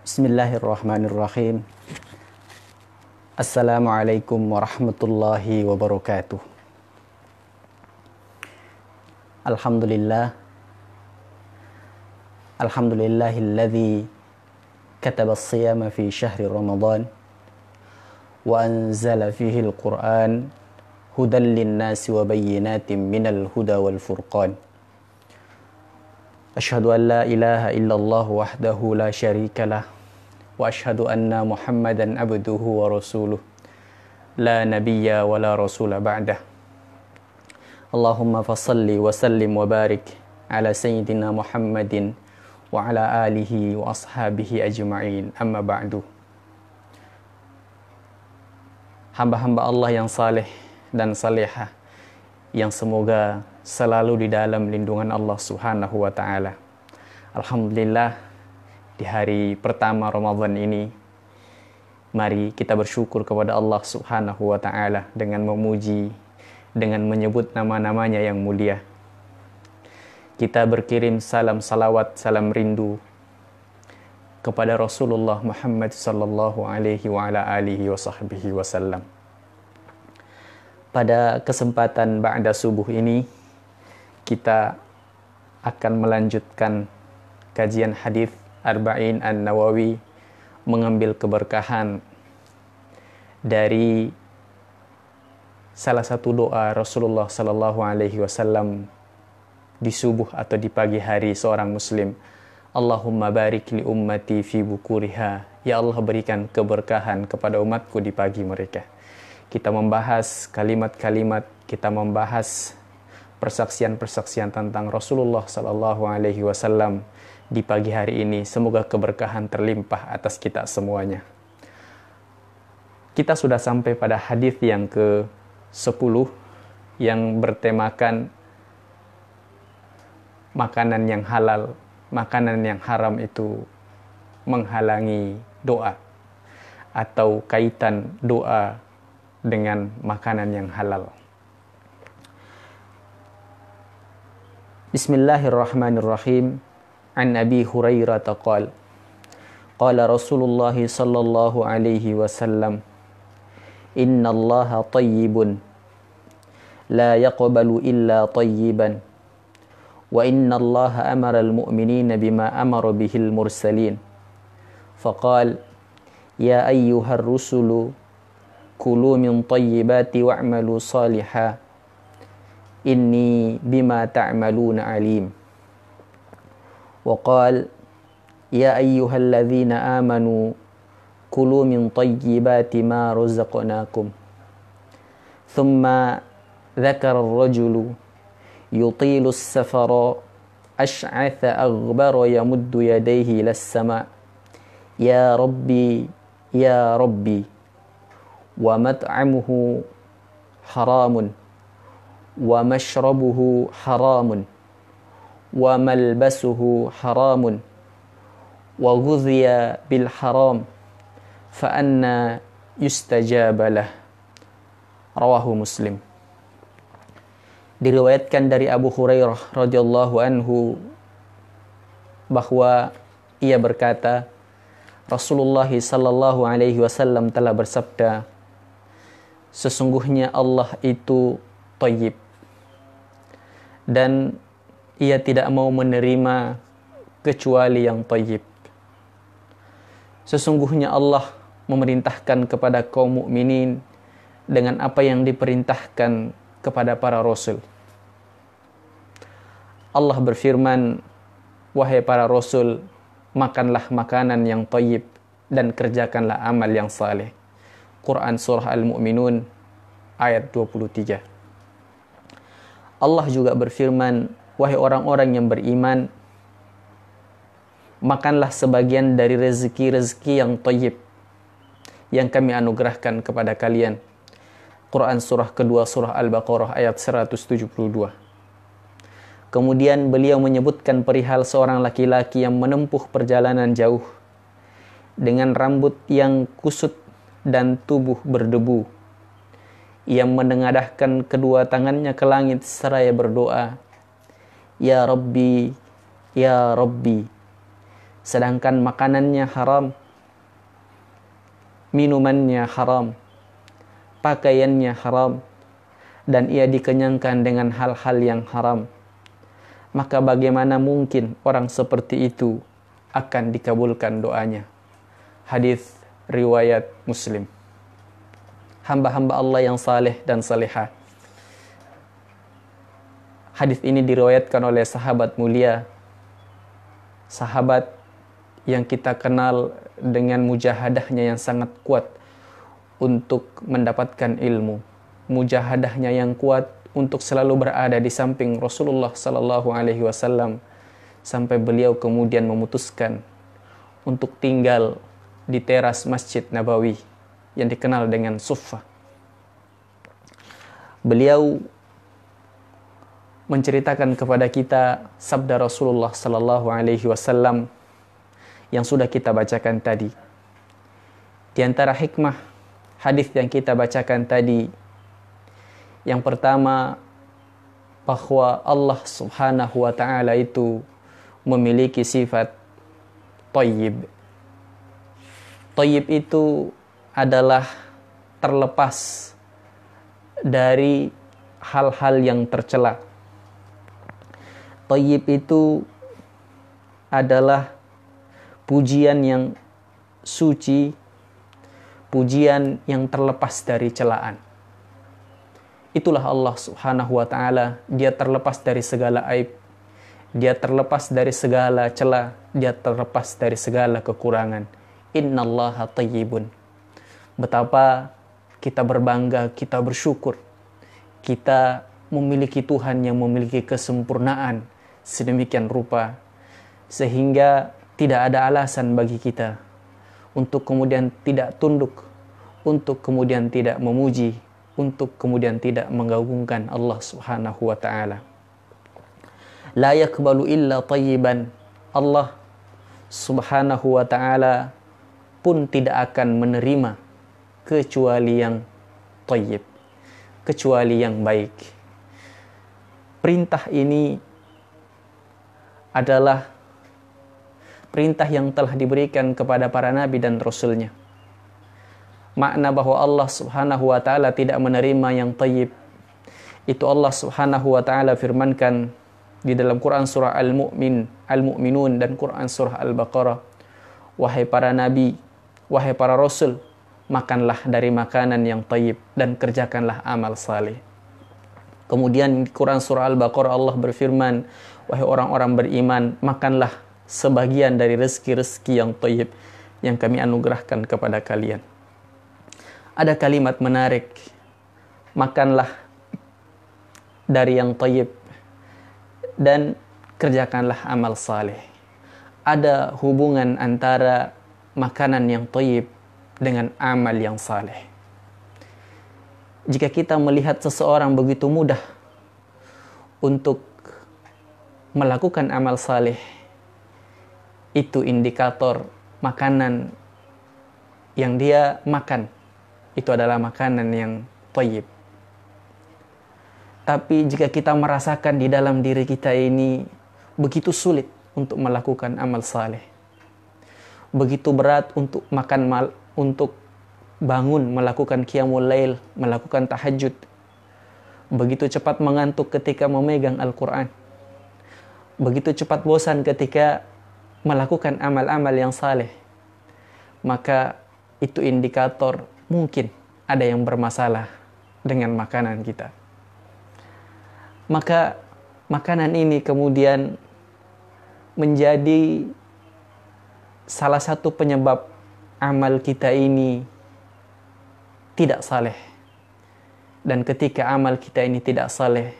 Bismillahirrahmanirrahim. Assalamualaikum warahmatullahi wabarakatuh. Alhamdulillahilladzi kataba as-siyama fi syahri Ramadan wa anzala fihi al-Qur'an hudan lin-nasi wa bayyinatin minal huda wal furqan. Asyhadu an la ilaha illallah wahdahu la syarika lah wa asyhadu anna Muhammadan abduhu wa rasuluh la nabiyya wa la rasula ba'dah. Allahumma fassalli wa sallim wa barik ala sayyidina Muhammadin wa ala alihi wa ashabihi ajma'in, amma ba'du. Hamba-hamba Allah yang saleh dan salihah yang semoga selalu di dalam lindungan Allah Subhanahu wa ta'ala. Alhamdulillah, di hari pertama Ramadan ini, mari kita bersyukur kepada Allah Subhanahu wa ta'ala dengan memuji, dengan menyebut nama-namanya yang mulia. Kita berkirim salam salawat, salam rindu kepada Rasulullah Muhammad sallallahu alaihi wa ala alihi wa sahbihi wasallam. Pada kesempatan ba'da subuh ini, kita akan melanjutkan kajian hadis Arba'in An-Nawawi, mengambil keberkahan dari salah satu doa Rasulullah sallallahu alaihi wasallam di subuh atau di pagi hari seorang muslim. Allahumma barik li ummati fi bukuriha. Ya Allah, berikan keberkahan kepada umatku di pagi mereka. Kita membahas kalimat-kalimat, kita membahas persaksian-persaksian tentang Rasulullah sallallahu alaihi wasallam di pagi hari ini. Semoga keberkahan terlimpah atas kita semuanya. Kita sudah sampai pada hadis yang ke-10 yang bertemakan makanan yang halal, makanan yang haram itu menghalangi doa, atau kaitan doa dengan makanan yang halal. Bismillahirrahmanirrahim. An Abi Hurairah qala qala Rasulullah sallallahu alaihi wasallam, inna Allaha tayyibun la yaqbalu illa tayyiban wa inna Allaha amara al-mu'minina bima amara bihil mursalin faqala ya ayyuhar rusulu kulu min tayyibati wa'malu salihan inni bima ta'maluna alim. وقال يا أيها الذين آمنوا كلوا من طيبات ما رزقناكم. ثم ذكر الرجل يطيل السفر أشعث أغبر يمد يديه إلى السماء يا ربي يا ربي ومطعمه حرام ومشربه حرام وملبسه حرام وغذي بالحرام فأنى يستجاب له. Rawahu Muslim. Diriwayatkan dari Abu Hurairah radhiyallahu anhu bahwa ia berkata, Rasulullah sallallahu alaihi wasallam telah bersabda, sesungguhnya Allah itu thayyib dan ia tidak mau menerima kecuali yang thayyib. Sesungguhnya Allah memerintahkan kepada kaum mukminin dengan apa yang diperintahkan kepada para rasul. Allah berfirman, wahai para rasul, makanlah makanan yang thayyib dan kerjakanlah amal yang saleh. Quran surah Al-Mu'minun ayat 23. Allah juga berfirman, wahai orang-orang yang beriman, makanlah sebagian dari rezeki-rezeki yang thayyib yang kami anugerahkan kepada kalian. Quran surah kedua surah Al-Baqarah ayat 172. Kemudian beliau menyebutkan perihal seorang laki-laki yang menempuh perjalanan jauh dengan rambut yang kusut dan tubuh berdebu. Ia menengadahkan kedua tangannya ke langit seraya berdoa, Ya Rabbi, Ya Rabbi. Sedangkan makanannya haram, minumannya haram, pakaiannya haram, dan ia dikenyangkan dengan hal-hal yang haram, maka bagaimana mungkin orang seperti itu akan dikabulkan doanya? Hadis riwayat Muslim. Hamba-hamba Allah yang saleh dan salihah. Hadis ini diriwayatkan oleh sahabat mulia, sahabat yang kita kenal dengan mujahadahnya yang sangat kuat untuk mendapatkan ilmu, mujahadahnya yang kuat untuk selalu berada di samping Rasulullah sallallahu alaihi wasallam sampai beliau kemudian memutuskan untuk tinggal di teras Masjid Nabawi yang dikenal dengan Suffah. Beliau menceritakan kepada kita sabda Rasulullah sallallahu alaihi wasallam yang sudah kita bacakan tadi. Di antara hikmah hadis yang kita bacakan tadi, yang pertama, bahwa Allah Subhanahu wa taala itu memiliki sifat thayyib. Thayyib itu adalah terlepas dari hal-hal yang tercela. Thayyib itu adalah pujian yang suci, pujian yang terlepas dari celaan. Itulah Allah Subhanahu wa taala, dia terlepas dari segala aib, dia terlepas dari segala cela, dia terlepas dari segala kekurangan. Innallaha thayyibun. Betapa kita berbangga, kita bersyukur, kita memiliki Tuhan yang memiliki kesempurnaan sedemikian rupa, sehingga tidak ada alasan bagi kita untuk kemudian tidak tunduk, untuk kemudian tidak memuji, untuk kemudian tidak mengagungkan Allah Subhanahu wa taala. La yaqbalu illa thayyiban. Allah Subhanahu wa taala pun tidak akan menerima kecuali yang thayyib, kecuali yang baik. Perintah ini adalah perintah yang telah diberikan kepada para nabi dan rasulnya. Makna bahwa Allah Subhanahu wa taala tidak menerima yang thayyib, itu Allah Subhanahu wa taala firmankan di dalam Quran surah Al-Mu'minun dan Quran surah Al-Baqarah. Wahai para nabi, wahai para rasul, makanlah dari makanan yang thayyib dan kerjakanlah amal saleh. Kemudian di Quran surah Al-Baqarah Allah berfirman, wahai orang-orang beriman, makanlah sebagian dari rezeki-rezeki yang thayyib yang kami anugerahkan kepada kalian. Ada kalimat menarik, makanlah dari yang thayyib dan kerjakanlah amal saleh. Ada hubungan antara makanan yang thayyib dengan amal yang saleh. Jika kita melihat seseorang begitu mudah untuk melakukan amal saleh, itu indikator makanan yang dia makan itu adalah makanan yang thayyib. Tapi jika kita merasakan di dalam diri kita ini begitu sulit untuk melakukan amal saleh, begitu berat untuk untuk bangun melakukan qiyamul lail, melakukan tahajud, begitu cepat mengantuk ketika memegang Al-Quran, begitu cepat bosan ketika melakukan amal-amal yang saleh, maka itu indikator mungkin ada yang bermasalah dengan makanan kita. Maka makanan ini kemudian menjadi salah satu penyebab amal kita ini tidak saleh. Dan ketika amal kita ini tidak saleh,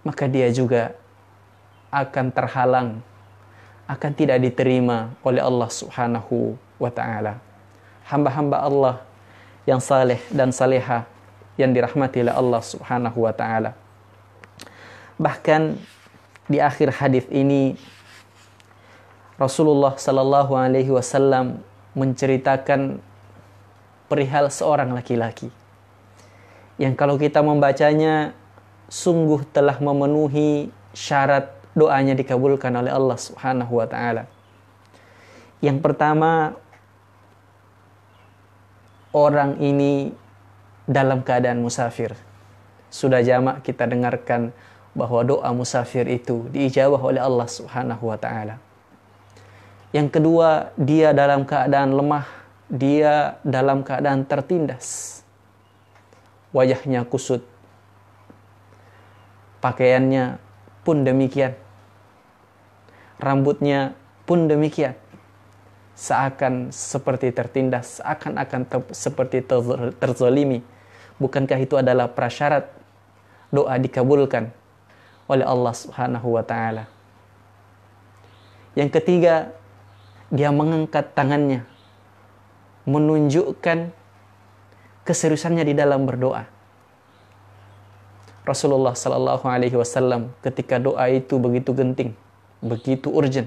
maka dia juga akan terhalang, akan tidak diterima oleh Allah Subhanahu wa ta'ala. Hamba-hamba Allah yang saleh dan salihah yang dirahmati oleh Allah Subhanahu wa ta'ala. Bahkan di akhir hadis ini Rasulullah sallallahu alaihi wasallam menceritakan perihal seorang laki-laki yang kalau kita membacanya sungguh telah memenuhi syarat doanya dikabulkan oleh Allah Subhanahu wa taala. Yang pertama, orang ini dalam keadaan musafir. Sudah jamak kita dengarkan bahwa doa musafir itu diijabah oleh Allah Subhanahu wa taala. Yang kedua, dia dalam keadaan lemah, dia dalam keadaan tertindas. Wajahnya kusut. Pakaiannya pun demikian. Rambutnya pun demikian. Seakan seperti tertindas, seakan-akan seperti terzolimi. Bukankah itu adalah prasyarat doa dikabulkan oleh Allah Subhanahu wa taala? Yang ketiga, dia mengangkat tangannya menunjukkan keseriusannya di dalam berdoa. Rasulullah sallallahu alaihi wasallam ketika doa itu begitu genting, begitu urgent,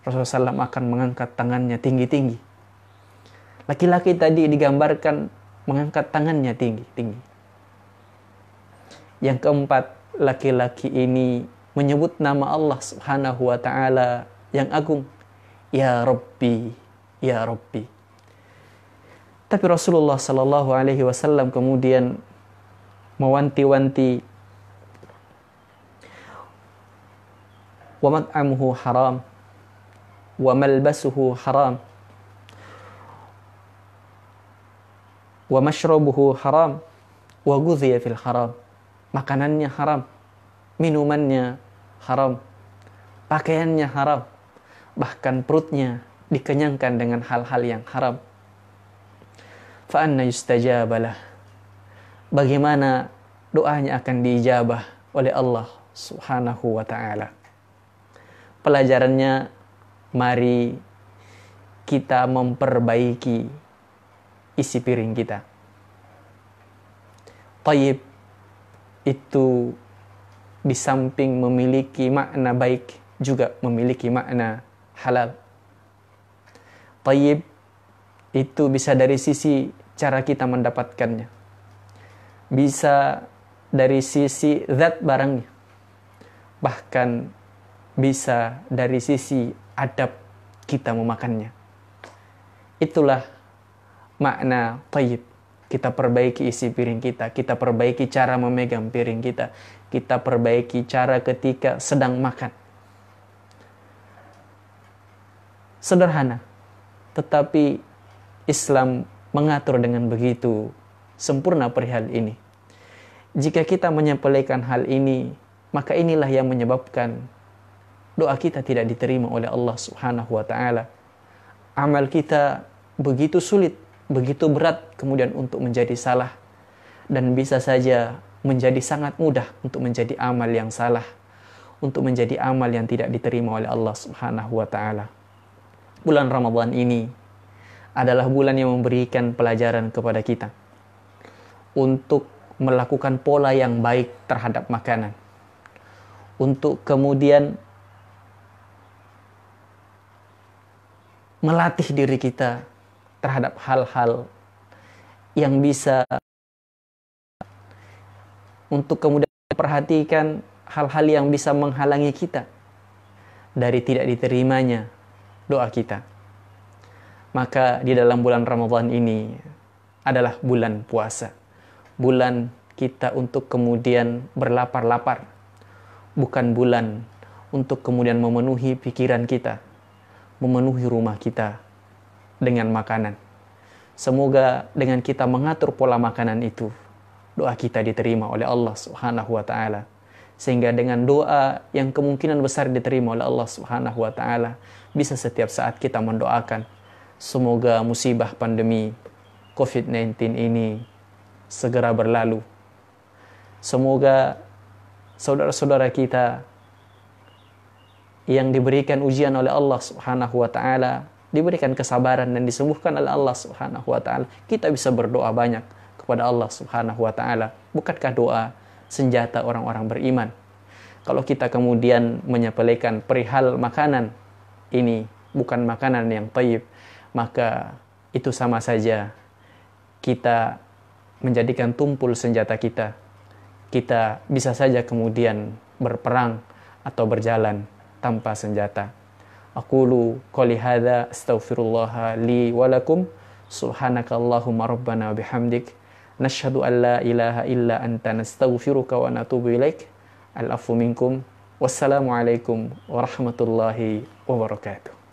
Rasulullah SAW akan mengangkat tangannya tinggi-tinggi. Laki-laki tadi digambarkan mengangkat tangannya tinggi-tinggi. Yang keempat, laki-laki ini menyebut nama Allah Subhanahu wa taala yang agung. Ya Rabbi, ya Rabbi. Tapi Rasulullah sallallahu alaihi wasallam kemudian mewanti-wanti, wa mat'amuhu haram wa malbasuhu haram wa mashrabuhu haram wa ghudhiya fil haram. Makanannya haram, minumannya haram, pakaiannya haram, bahkan perutnya dikenyangkan dengan hal-hal yang haram. Fa anna yustajabalah. Bagaimana doanya akan diijabah oleh Allah Subhanahu wa taala? Pelajarannya, mari kita memperbaiki isi piring kita. Thayyib itu di samping memiliki makna baik, juga memiliki makna halal. Thayyib itu bisa dari sisi cara kita mendapatkannya, bisa dari sisi zat barangnya, bahkan bisa dari sisi adab kita memakannya. Itulah makna thayyib. Kita perbaiki isi piring kita, kita perbaiki cara memegang piring kita perbaiki cara ketika sedang makan. Sederhana, tetapi Islam mengatur dengan begitu sempurna perihal ini. Jika kita menyepelekan hal ini, maka inilah yang menyebabkan doa kita tidak diterima oleh Allah Subhanahu wa taala. Amal kita begitu sulit, begitu berat kemudian untuk menjadi salah, dan bisa saja menjadi sangat mudah untuk menjadi amal yang salah, untuk menjadi amal yang tidak diterima oleh Allah Subhanahu wa taala. Bulan Ramadan ini adalah bulan yang memberikan pelajaran kepada kita untuk melakukan pola yang baik terhadap makanan, untuk kemudian melatih diri kita terhadap hal-hal yang bisa, untuk kemudian perhatikan hal-hal yang bisa menghalangi kita dari tidak diterimanya doa kita. Maka di dalam bulan Ramadan ini adalah bulan puasa, bulan kita untuk kemudian berlapar-lapar, bukan bulan untuk kemudian memenuhi pikiran kita, memenuhi rumah kita dengan makanan. Semoga dengan kita mengatur pola makanan itu, doa kita diterima oleh Allah Subhanahu wa taala. Sehingga dengan doa yang kemungkinan besar diterima oleh Allah Subhanahu wa taala, bisa setiap saat kita mendoakan semoga musibah pandemi COVID-19 ini segera berlalu. Semoga saudara-saudara kita yang diberikan ujian oleh Allah Subhanahu wa taala diberikan kesabaran dan disembuhkan oleh Allah Subhanahu wa taala. Kita bisa berdoa banyak kepada Allah Subhanahu wa taala. Bukankah doa senjata orang-orang beriman? Kalau kita kemudian menyepelekan perihal makanan ini bukan makanan yang thayyib, maka itu sama saja kita menjadikan tumpul senjata kita. Kita bisa saja kemudian berperang atau berjalan tanpa senjata. Aqulu qouli hadza astaghfirullah li wa lakum Subhanakallahumma rabbana bihamdik nashhadu an la ilaha illa anta nastaghfiruka wa natubu ilaik. Al-afu minkum. Wassalamualaikum warahmatullahi wabarakatuh.